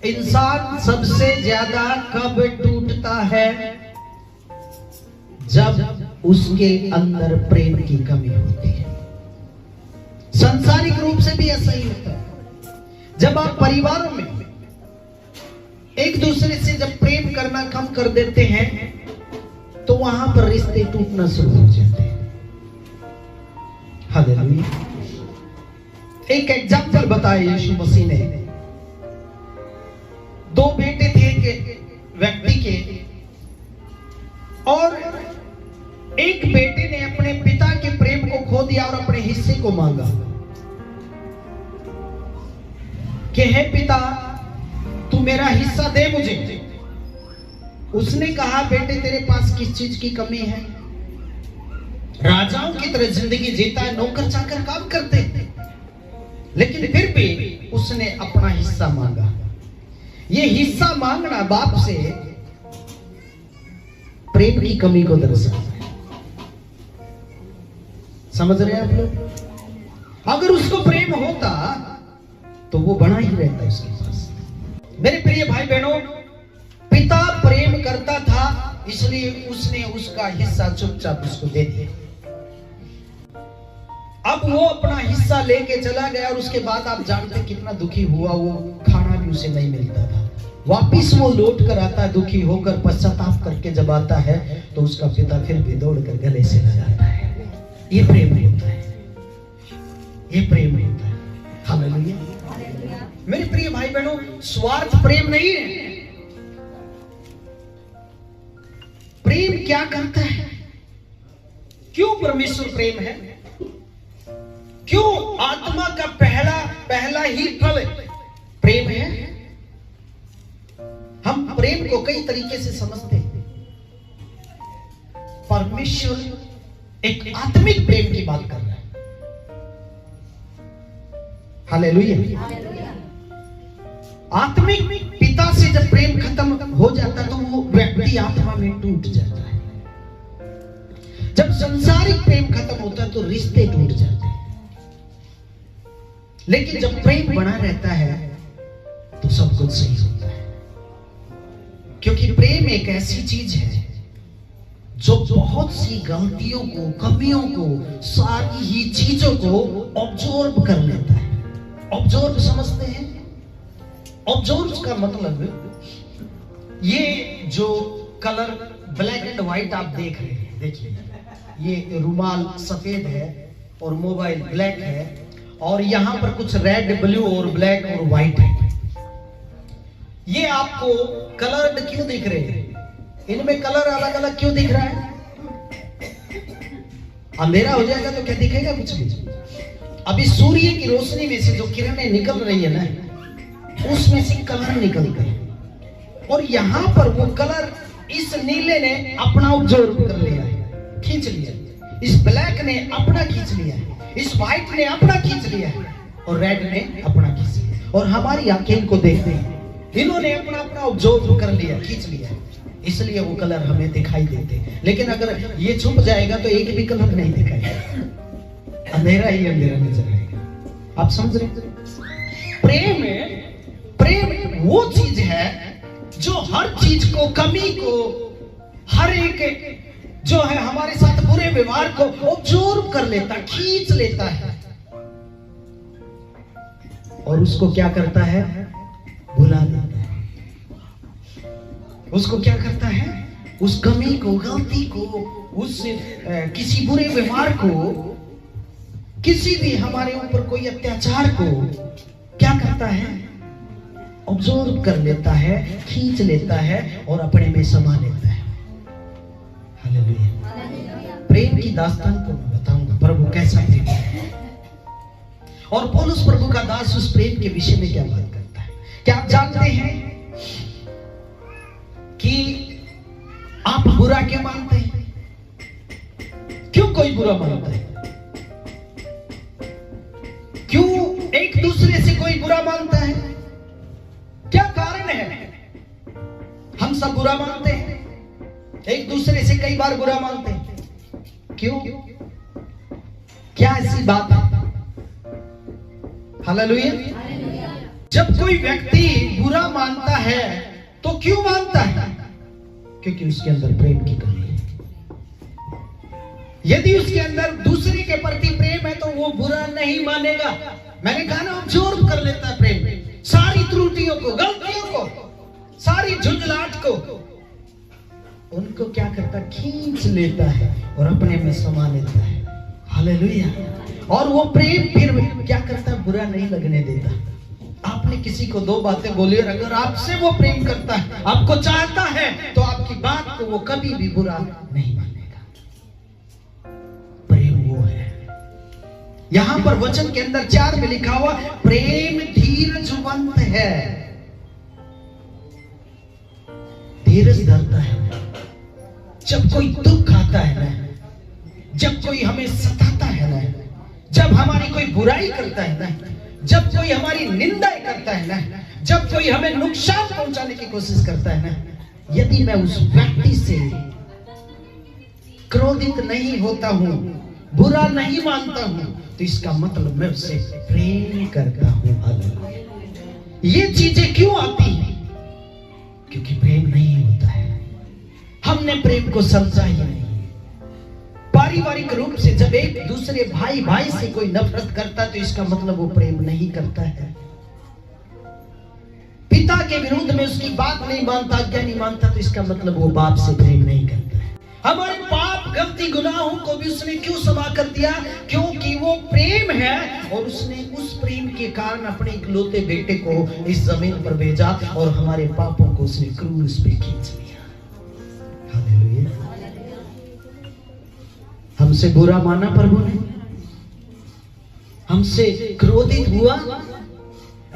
इंसान सबसे ज्यादा कब टूटता है? जब उसके अंदर प्रेम की कमी होती है। सांसारिक रूप से भी ऐसा ही होता है। जब आप परिवारों में एक दूसरे से जब प्रेम करना कम कर देते हैं तो वहां पर रिश्ते टूटना शुरू हो जाते हैं। हालेलुया। एक एग्जाम्पल बताया यीशु मसीह ने। दो बेटे थे एक व्यक्ति के, और एक बेटे ने अपने पिता के प्रेम को खो दिया और अपने हिस्से को मांगा कि हे पिता, तू मेरा हिस्सा दे मुझे। उसने कहा, बेटे तेरे पास किस चीज की कमी है? राजाओं की तरह जिंदगी जीता है, नौकर चाकर काम करते हैं, लेकिन फिर भी उसने अपना हिस्सा मांगा। ये हिस्सा मांगना बाप से प्रेम की कमी को दर्शाता है। समझ रहे हैं आप लोग? अगर उसको प्रेम होता तो वो बना ही रहता उसके पास। मेरे प्रिय भाई बहनों, पिता प्रेम करता था, इसलिए उसने उसका हिस्सा चुपचाप उसको दे दिया। अब वो अपना हिस्सा लेके चला गया और उसके बाद आप जानते कितना दुखी हुआ। वो खाना भी उसे नहीं मिलता था। वापिस वो लौट कर आता है दुखी होकर, पश्चाताप करके जब आता है तो उसका पिता फिर भी दौड़कर गले से लग जाता है। ये प्रेम होता है, ये प्रेम होता है। हालेलुया। मेरे प्रिय भाई बहनों, स्वार्थ प्रेम नहीं है। प्रेम क्या करता है? क्यों परमेश्वर प्रेम है? क्यों आत्मा का पहला ही फल प्रेम है? हम प्रेम को कई तरीके से समझते हैं। परमेश्वर एक आत्मिक प्रेम की बात कर रहा है। हालेलुया। आत्मिक पिता से जब प्रेम खत्म हो जाता है तो वो व्यक्ति आत्मा में टूट जाता है। जब संसारिक प्रेम खत्म होता है तो रिश्ते टूट जाते हैं। लेकिन जब प्रेम बना रहता है तो सब कुछ सही होता है, क्योंकि प्रेम एक ऐसी चीज है जो बहुत सी गलतियों को, कमियों को, सारी ही चीजों को ऑब्जर्व कर लेता है। ऑब्जर्व समझते हैं? ऑब्जर्व का मतलब ये जो कलर ब्लैक एंड व्हाइट आप देख रहे हैं, देखिए ये रुमाल सफेद है और मोबाइल ब्लैक है, और यहां पर कुछ रेड, ब्लू और ब्लैक और व्हाइट है। ये आपको कलर्ड क्यों दिख रहे हैं? इनमें कलर अलग अलग क्यों दिख रहा है? अंधेरा हो जाएगा तो क्या दिखेगा? कुछ भी। अभी सूर्य की रोशनी में से जो किरणें निकल रही है ना, उसमें से कलर निकल गए, और यहां पर वो कलर इस नीले ने अपना ऑब्जर्व कर लिया है, खींच लिया। इस ब्लैक ने अपना खींच लिया है, इस व्हाइट ने अपना खींच लिया है, और रेड ने अपना खींच लिया। और हमारी आंखें इनको देखते हैं, इन्होंने अपना अपना ऑब्जर्व कर लिया, खींच लिया, इसलिए वो कलर हमें दिखाई देते हैं। लेकिन अगर ये छुप जाएगा तो एक भी कलर नहीं दिखाएगा, अंधेरा ही अंधेरा नजर आएगा। आप समझ रहे? प्रेम वो चीज है जो हर चीज को, कमी को, हर एक जो है हमारे साथ बुरे व्यवहार को ऑब्जर्व कर लेता, खींच लेता है, और उसको क्या करता है? भुला देता है। उसको क्या करता है? उस कमी को, गलती को, उस किसी बुरे व्यवहार को, किसी भी हमारे ऊपर कोई अत्याचार को क्या करता है? ऑब्जर्व कर लेता है, खींच लेता है और अपने में समा लेता है। हालेलुया। प्रेम की दास्तान को मैं बताऊंगा, प्रभु कैसा प्रेम है, और पौलुस प्रभु का दास उस प्रेम के विषय में क्या बात करता है। क्या आप जानते हैं कि आप बुरा क्यों मानते हैं? क्यों कोई बुरा मानता है? क्यों एक दूसरे से कोई बुरा मानता है? क्या कारण है? हम सब बुरा मानते हैं, एक दूसरे से कई बार बुरा मानते हैं। क्यों? क्या ऐसी बात है? हालेलुया। जब कोई व्यक्ति बुरा मानता है तो क्यों मानता है? क्योंकि उसके अंदर प्रेम की कमी है। यदि उसके अंदर दूसरे के प्रति प्रेम है तो वो बुरा नहीं मानेगा। मैंने कहा ना, ऑब्जर्व कर लेता है प्रेम, सारी त्रुटियों को, गलतियों को, सारी झुंझलाहट को, उनको क्या करता, खींच लेता है और अपने में समा लेता है। हालेलुया। और वो प्रेम फिर क्या करता, बुरा नहीं लगने देता। आपने किसी को दो बातें बोली और अगर आपसे वो प्रेम करता है, आपको चाहता है, तो आपकी बात को वो कभी भी बुरा नहीं मानेगा। प्रेम वो है। यहां पर वचन के अंदर 4 में लिखा हुआ, प्रेम धीरजवंत है, धीरज धरता है। जब कोई दुख आता है ना, जब कोई हमें सताता है ना, जब हमारी कोई बुराई करता है ना, जब कोई हमारी निंदा करता है ना, जब कोई हमें नुकसान पहुंचाने की कोशिश करता है ना, यदि मैं उस व्यक्ति से क्रोधित नहीं होता हूं, बुरा नहीं मानता हूं, तो इसका मतलब मैं उससे प्रेम करता हूं। ये चीजें क्यों आती हैं? क्योंकि प्रेम नहीं होता है। हमने प्रेम को समझा ही नहीं। पारिवारिक रूप से जब एक दूसरे भाई भाई से कोई नफरत करता, तो इसका मतलब वो प्रेम नहीं करता है। पिता के विरुद्ध में उसकी बात नहीं मानता, आज्ञा नहीं मानता, तो इसका मतलब वो बाप से प्रेम नहीं करता है। हमारे पाप, गलती, गुनाहों को भी उसने क्यों क्षमा कर दिया? क्योंकि वो प्रेम है और उसने उस प्रेम के कारण अपने इकलौते बेटे को इस जमीन पर भेजा और हमारे पापों को उसने क्रूस पे खींच लिया। हालेलुया। हमसे बुरा माना प्रभु ने, हमसे क्रोधित हुआ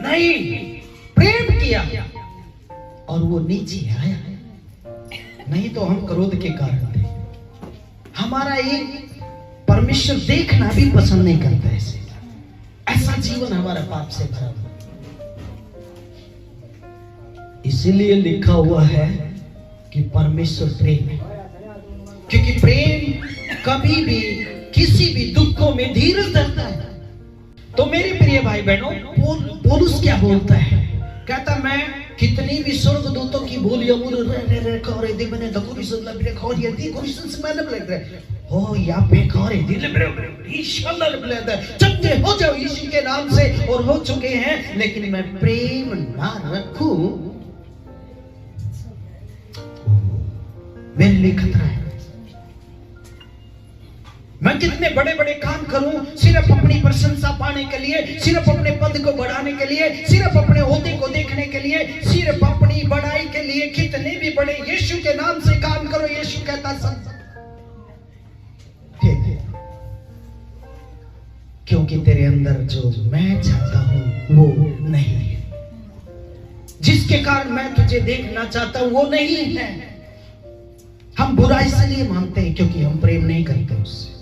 नहीं, प्रेम किया और वो नीचे आया। नहीं तो हम क्रोध के कारण थे। हमारा एक परमेश्वर देखना भी पसंद नहीं करता ऐसे, ऐसा जीवन हमारा पाप से भरा हुआ। इसीलिए लिखा हुआ है कि परमेश्वर प्रेम है, क्योंकि प्रेम कभी भी किसी भी दुखों में धीरज धरता है। तो मेरे प्रिय भाई बहनों, पौलुस क्या बोलता है? कहता, मैं कितनी भी स्वर्गदूतों की बोलियां चंगे हो जाओ यीशु के नाम से, और हो चुके हैं, लेकिन मैं प्रेम ना रखूं, मेरे लिए खतरा है। मैं कितने बड़े बड़े काम करूं सिर्फ अपनी प्रशंसा पाने के लिए, सिर्फ अपने पद को बढ़ाने के लिए, सिर्फ अपने ओहदे को देखने के लिए, सिर्फ अपनी बड़ाई के लिए, कितने भी बड़े यीशु के नाम से काम करो। यीशु कहता सब क्योंकि तेरे अंदर जो मैं चाहता हूं वो नहीं है, जिसके कारण मैं तुझे देखना चाहता हूं वो नहीं है। हम बुरा इसलिए मानते हैं क्योंकि हम प्रेम नहीं करते उससे।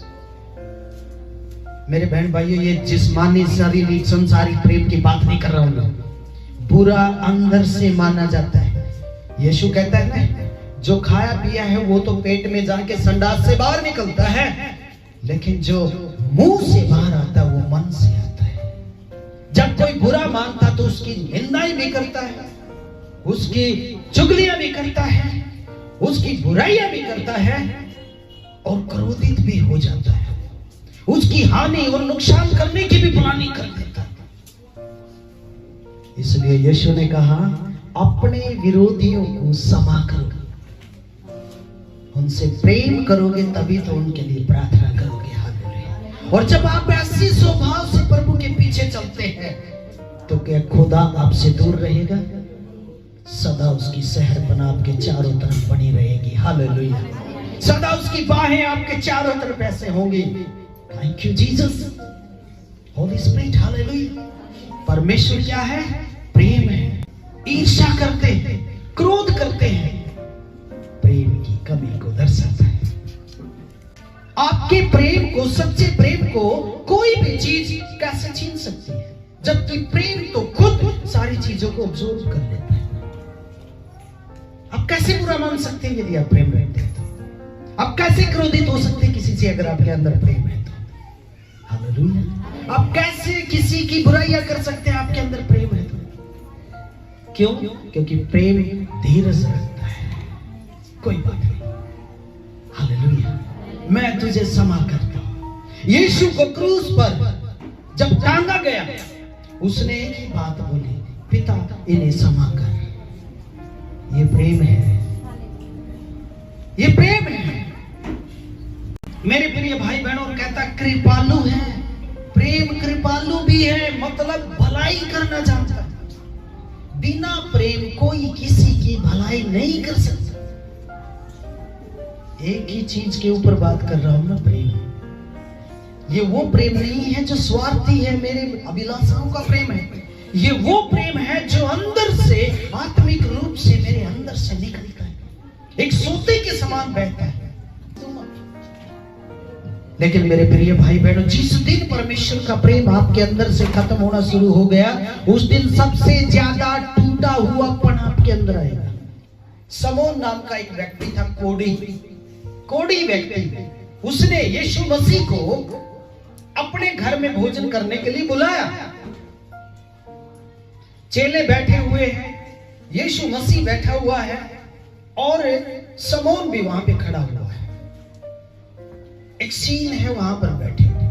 मेरे बहन भाइयों, ये जिस्मानी, शारीरिक, संसारिक प्रेम की बात नहीं कर रहा हूं। बुरा अंदर से माना जाता है। यीशु कहता है ना, जो खाया पिया है वो तो पेट में जाके संडास से बाहर निकलता है, लेकिन जो मुंह से बाहर आता है वो मन से आता है। जब कोई बुरा मानता तो उसकी निंदाएं भी करता है, उसकी चुगलियां भी करता है, उसकी बुराइयां भी करता है और क्रोधित भी हो जाता है, उसकी हानि और नुकसान करने की भी प्लानिंग कर देता है। इसलिए यीशु ने कहा, अपने विरोधियों को क्षमा करो, उनसे प्रेम करोगे तभी तो उनके लिए प्रार्थना करोगे। हालेलुया। और जब आप ऐसी स्वभाव से प्रभु के पीछे चलते हैं, तो क्या खुदा आपसे दूर रहेगा? सदा उसकी शहरपना आपके चारों तरफ बनी रहेगी। हालेलुया। सदा उसकी बाहें आपके चारों तरफ ऐसे होंगी। Thank you Jesus, Holi spirit. Hallelujah. परमेश्वर क्या है? प्रेम है। ईर्ष्या करते हैं, क्रोध करते हैं, प्रेम की कमी को दर्शाता है। आपके प्रेम को, सच्चे प्रेम को कोई भी चीज कैसे छीन सकती है? जबकि प्रेम तो खुद सारी चीजों को ऑब्जर्व कर लेता है। आप कैसे बुरा मान सकते हैं यदि आप प्रेम रखते हैं? तो आप कैसे क्रोधित हो सकते हैं किसी से अगर आपके अंदर प्रेम है? तो हालेलुया। आप कैसे किसी की बुराइयां कर सकते हैं आपके अंदर प्रेम है? तो क्यों? क्योंकि प्रेम धीरज रखता है। कोई बात नहीं, हालेलुया, मैं तुझे क्षमा करता हूं। यीशु को क्रूस पर जब टांगा गया, उसने एक ही बात बोली, पिता इन्हें क्षमा कर। ये प्रेम है, ये प्रेम है मेरे प्रिय भाई बहनों। कहता कृपालु है, प्रेम कृपालु भी है, मतलब भलाई करना चाहता है। बिना प्रेम कोई किसी की भलाई नहीं कर सकता। एक ही चीज के ऊपर बात कर रहा हूं ना, प्रेम। ये वो प्रेम नहीं है जो स्वार्थी है, मेरे अभिलाषाओं का प्रेम है। ये वो प्रेम है जो अंदर से, आत्मिक रूप से मेरे अंदर से निकलता है, एक सोते के समान बहता है। लेकिन मेरे प्रिय भाई बहनों, जिस दिन परमेश्वर का प्रेम आपके अंदर से खत्म होना शुरू हो गया, उस दिन सबसे ज्यादा टूटा हुआपन आपके अंदर आएगा। समोन नाम का एक व्यक्ति था, कोढ़ी व्यक्ति। उसने यीशु मसीह को अपने घर में भोजन करने के लिए बुलाया। चेले बैठे हुए हैं, यीशु मसीह बैठा हुआ है और समोन भी वहां पे खड़ा हुआ है। एक सीन है, वहां पर बैठे हुए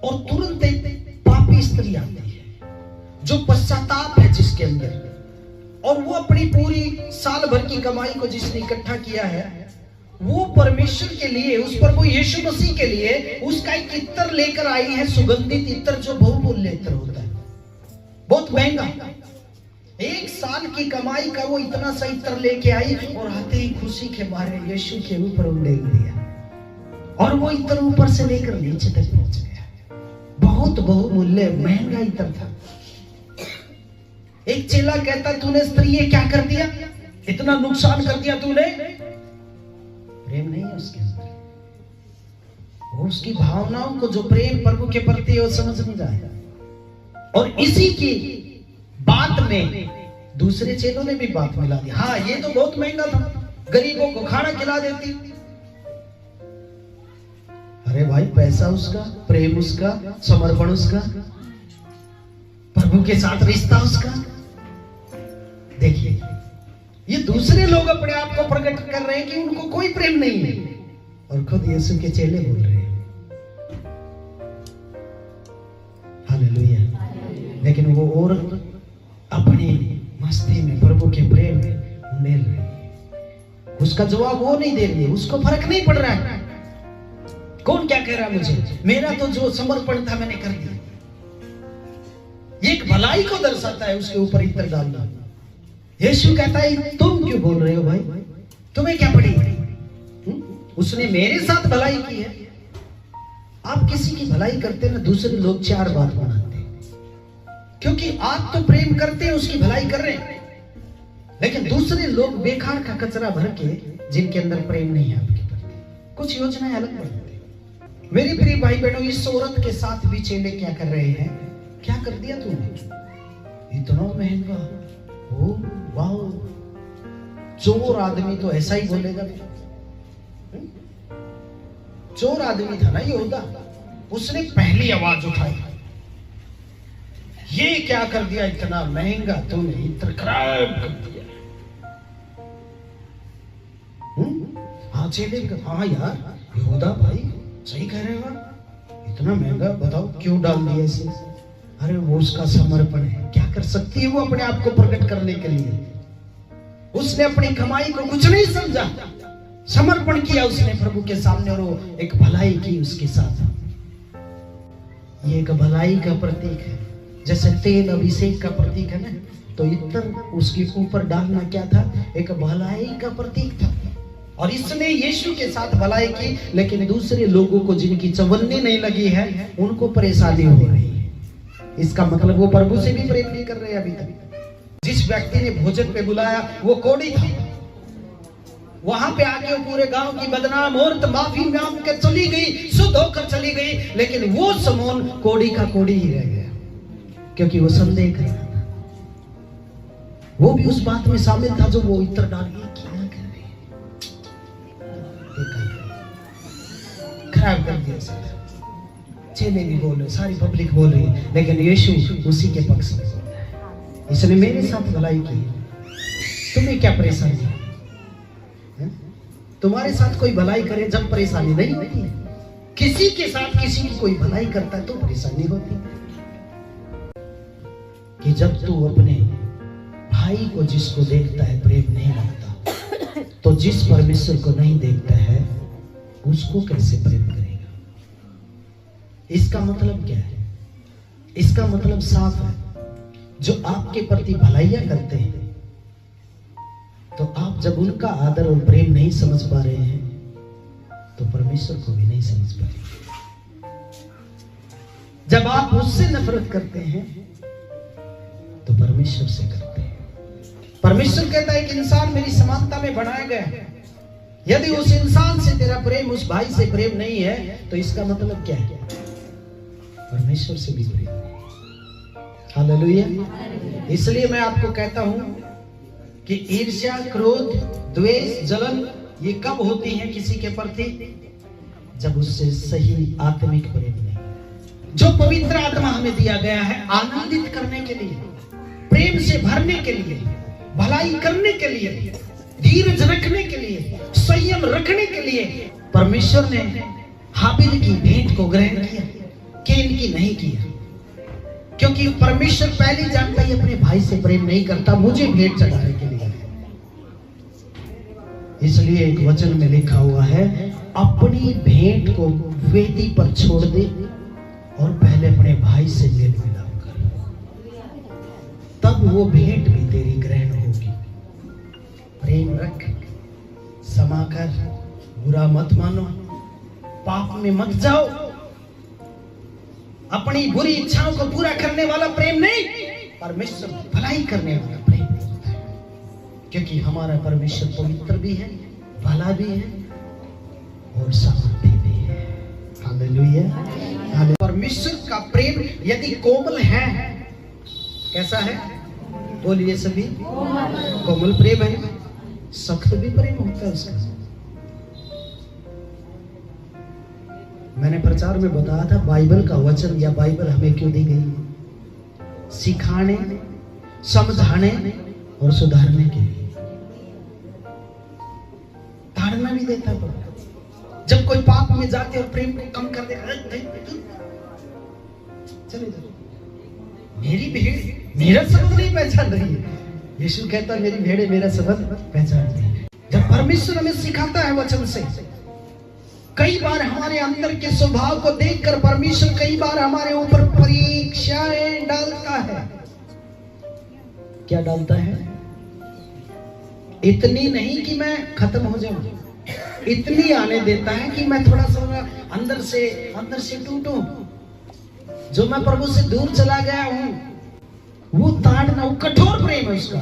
और तुरंत एक पापी स्त्री आती है जो पश्चाताप है जिसके अंदर, और वो अपनी पूरी साल भर की कमाई को जिसने इकट्ठा किया है, वो परमेश्वर के लिए, उस प्रभु यीशु मसीह के लिए उसका एक इत्र लेकर आई है, सुगंधित इत्र जो बहुमूल्य इत्र होता है, बहुत महंगा। एक साल की कमाई का वो इतना सा इत्र लेके आई और आते ही खुशी के मारे यीशु के ऊपर उंडेल दिया और वो इत्र ऊपर से लेकर नीचे तक पहुंच गया। बहुत बहुमूल्य महंगा इत्र था। एक चेला कहता, तूने स्त्री ये क्या कर दिया, इतना नुकसान कर दिया तूने। प्रेम नहीं है उसके अंदर, वो उसकी भावनाओं को, जो प्रेम प्रभु के प्रति है, वो समझ नहीं रहा है। और इसी की बात में दूसरे चेलों ने भी बात मिला दी। हाँ, ये तो बहुत महंगा था, गरीबों को खाना खिला देती। अरे भाई, पैसा उसका, प्रेम उसका, समर्पण उसका, प्रभु के साथ रिश्ता उसका। देखिए, ये दूसरे लोग अपने आप को प्रकट कर रहे हैं कि उनको कोई प्रेम नहीं है, और खुद यीशु के चेले बोल रहे हैं हालेलुया। लेकिन वो औरत अपनी मस्ती में प्रभु के प्रेम में उंडेल रही है। उसका जवाब वो नहीं दे रही है, उसको फर्क नहीं पड़ रहा है कौन क्या कह रहा है मुझे, मेरा तो जो समर्पण था मैंने कर दिया। ये एक भलाई को दर्शाता है, उसके ऊपर इत्र डालना। यीशु कहता है, तुम क्यों बोल रहे हो भाई, तुम्हें क्या पड़ी? उसने मेरे साथ भलाई की है। आप किसी की भलाई करते ना, दूसरे लोग चार बात बनाते हैं, क्योंकि आप तो प्रेम करते हैं, उसकी भलाई कर रहे हैं, लेकिन दूसरे लोग बेकार का कचरा भर के, जिनके अंदर प्रेम नहीं है आपके प्रति, कुछ योजनाएं अलग बनाते हैं। मेरे प्रिय भाई बहनों, इस औरत के साथ भी चेले क्या कर रहे हैं? क्या कर दिया तूने, इतना महंगा, ओ वाह, चोर आदमी तो ऐसा ही बोलेगा। चोर आदमी था ना यहूदा, उसने पहली आवाज उठाई, ये क्या कर दिया, इतना महंगा तूने इत्र खराब कर दिया। हाँ चेले, हाँ यार यहूदा भाई सही कह रहे हो, इतना महंगा बताओ क्यों डाल दिया इसे? अरे वो उसका समर्पण है, क्या कर सकती है वो अपने आप को प्रकट करने के लिए? उसने अपनी कमाई को कुछ नहीं समझा, समर्पण किया उसने प्रभु के सामने, और वो एक भलाई की उसके साथ। ये एक भलाई का प्रतीक है, जैसे तेल अभिषेक का प्रतीक है ना, तो इत्र उसके ऊपर डालना क्या था? एक भलाई का प्रतीक था। और इसने यीशु के साथ भलाई की, लेकिन दूसरे लोगों को जिनकी चवन्नी नहीं लगी है, उनको परेशानी हो रही है। इसका मतलब वो प्रभु से भी प्रेम नहीं कर रहे अभी तक। जिस व्यक्ति ने भोजन पे बुलाया वो कोढ़ी था, वहां पे आके वो पूरे गांव की बदनाम औरत माफी मांग के चली गई, शुद्ध होकर चली गई, लेकिन वो समोन कोढ़ी का कोढ़ी ही रह गया, क्योंकि वो संदेह कर रहा था। वो भी उस बात में शामिल था जो वो इत्र डाल के क्या कर रहे हैं, खराब कर दिया। चेले भी बोल रहे, सारी पब्लिक बोल रही है, लेकिन यीशु उसी के पक्ष में बोल रहा है। इसने मेरे साथ भलाई की, तुम्हें क्या परेशानी है? तुम्हारे साथ कोई भलाई करे जब परेशानी नहीं होती है। किसी के साथ किसी की कोई भलाई करता है तो परेशानी होती है। कि जब तू अपने भाई को जिसको देखता है प्रेम नहीं रखता, तो जिस परमेश्वर को नहीं देखता है उसको कैसे प्रेम करेगा? इसका मतलब क्या है? इसका मतलब साफ है, जो आपके प्रति भलाइयां करते हैं, तो आप जब उनका आदर और प्रेम नहीं समझ पा रहे हैं तो परमेश्वर को भी नहीं समझ पा रहे। जब आप उससे नफरत करते हैं तो परमेश्वर से करते हैं। परमेश्वर कहता है कि इंसान मेरी समानता में बनाया गया है। यदि उस इंसान से तेरा प्रेम, उस भाई से प्रेम नहीं है, तो इसका मतलब क्या है? परमेश्वर से भी प्रेम नहीं। हालेलुया। इसलिए मैं आपको कहता हूं कि ईर्ष्या, क्रोध, द्वेष, जलन ये कब होती है किसी के प्रति? जब उससे सही आत्मिक प्रेम नहीं, जो पवित्र आत्मा हमें दिया गया है आनंदित करने के लिए, प्रेम से भरने के लिए, भलाई करने के लिए, धीरज रखने के लिए, संयम रखने के लिए। परमेश्वर ने हाबिल की भेंट को ग्रहण किया, कैन की नहीं किया, क्योंकि परमेश्वर पहले जानता ही अपने भाई से प्रेम नहीं करता, मुझे भेंट चढ़ाने के लिए। इसलिए एक वचन में लिखा हुआ है, अपनी भेंट को वेदी पर छोड़ दे और पहले अपने भाई से मेल मिलाप कर, तब वो भेंट भी तेरी ग्रहण होगी। प्रेम रख, क्षमा कर, बुरा मत मानो, पाप में मत जाओ। अपनी बुरी इच्छाओं को पूरा करने वाला प्रेम नहीं, परमेश्वर भलाई करने वाला प्रेम होता है। क्योंकि हमारा परमेश्वर पवित्र भी है, भला भी है और सामर्थ्य भी है। हालेलुया। परमेश्वर का प्रेम यदि कोमल है, कैसा है? बोलिए सभी, कोमल प्रेम है। सख्त भी प्रेम होता है उसका। मैंने प्रचार में बताया था, बाइबल का वचन या बाइबल हमें क्यों दी गई? सिखाने, समझाने और सुधारने के लिए। ताड़ना भी देता है। जब कोई पाप में जाते और प्रेम को कम कर दे, चले जाओ, मेरी भेड़ मेरा शब्द नहीं पहचान रही है। यीशु कहता है मेरी भेड़ें मेरा शब्द पहचान रही है। जब परमेश्वर हमें सिखाता है वचन से, कई बार हमारे अंदर के स्वभाव को देखकर परमेश्वर कई बार हमारे ऊपर परीक्षाएं डालता है। क्या डालता है? इतनी नहीं कि मैं खत्म हो जाऊं, इतनी आने देता है कि मैं थोड़ा सा अंदर से टूटूं। जो मैं प्रभु से दूर चला गया हूं, वो ताड़ना, वो कठोर प्रेम है उसका,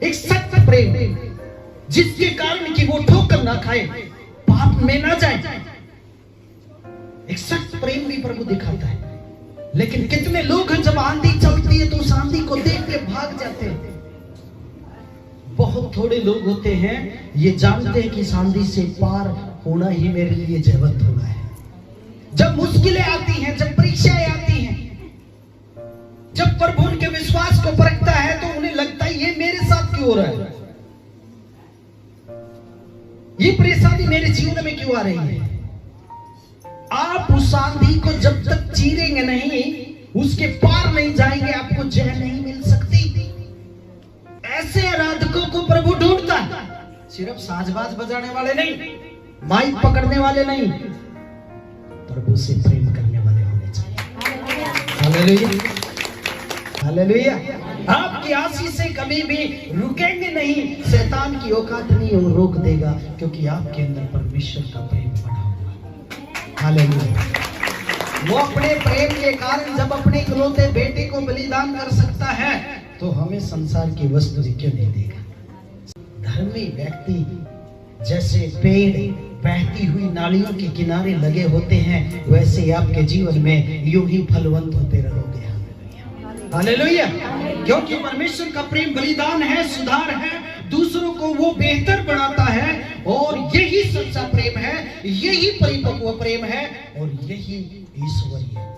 एक सख्त प्रेम, जिसके कारण कि वो ठोकर ना खाए, पाप में ना जाए। एक सख्त प्रेम भी प्रभु दिखाता है। लेकिन कितने लोग हैं जब आंधी चलती है तो उस आंधी को देख के भाग जाते हैं। बहुत थोड़े लोग होते हैं ये जानते हैं कि इस आंधी से पार होना ही मेरे लिए जयवंत होना है। जब मुश्किलें आती हैं, जब परीक्षाएं आती हैं, जब प्रभु उनके विश्वास को परखता है तो उन्हें लगता है ये मेरे साथ क्यों हो रहा है, ये परेशानी मेरे जीवन में क्यों आ रही है। आप उस आंधी को जब तक चीरेंगे नहीं, उसके पार नहीं जाएंगे, आपको जय नहीं मिल सकती। ऐसे आराधकों को प्रभु ढूंढता है, सिर्फ साजबाज बजाने वाले नहीं, माइक पकड़ने वाले नहीं, प्रभु से प्रेम करने वाले होने चाहिए। Hallelujah, hallelujah. आपकी आशीष से कभी भी रुकेंगे नहीं, शैतान की औकात नहीं वो रोक देगा, क्योंकि आपके अंदर परमेश्वर का प्रेम बना हुआ। हालेलुया। वो अपने प्रेम के कारण जब अपने इकलौते बेटे को बलिदान कर सकता है, तो हमें संसार की वस्तु क्यों नहीं देगा। धर्मी व्यक्ति जैसे पेड़ बहती हुई नालियों के किनारे लगे होते हैं, वैसे आपके जीवन में यूं ही फलवंत होते रहोगे। हालेलुया। क्योंकि परमेश्वर का प्रेम बलिदान है, सुधार है, दूसरों को वो बेहतर बनाता है, और यही सच्चा प्रेम है, यही परिपक्व प्रेम है, और यही ईश्वरीय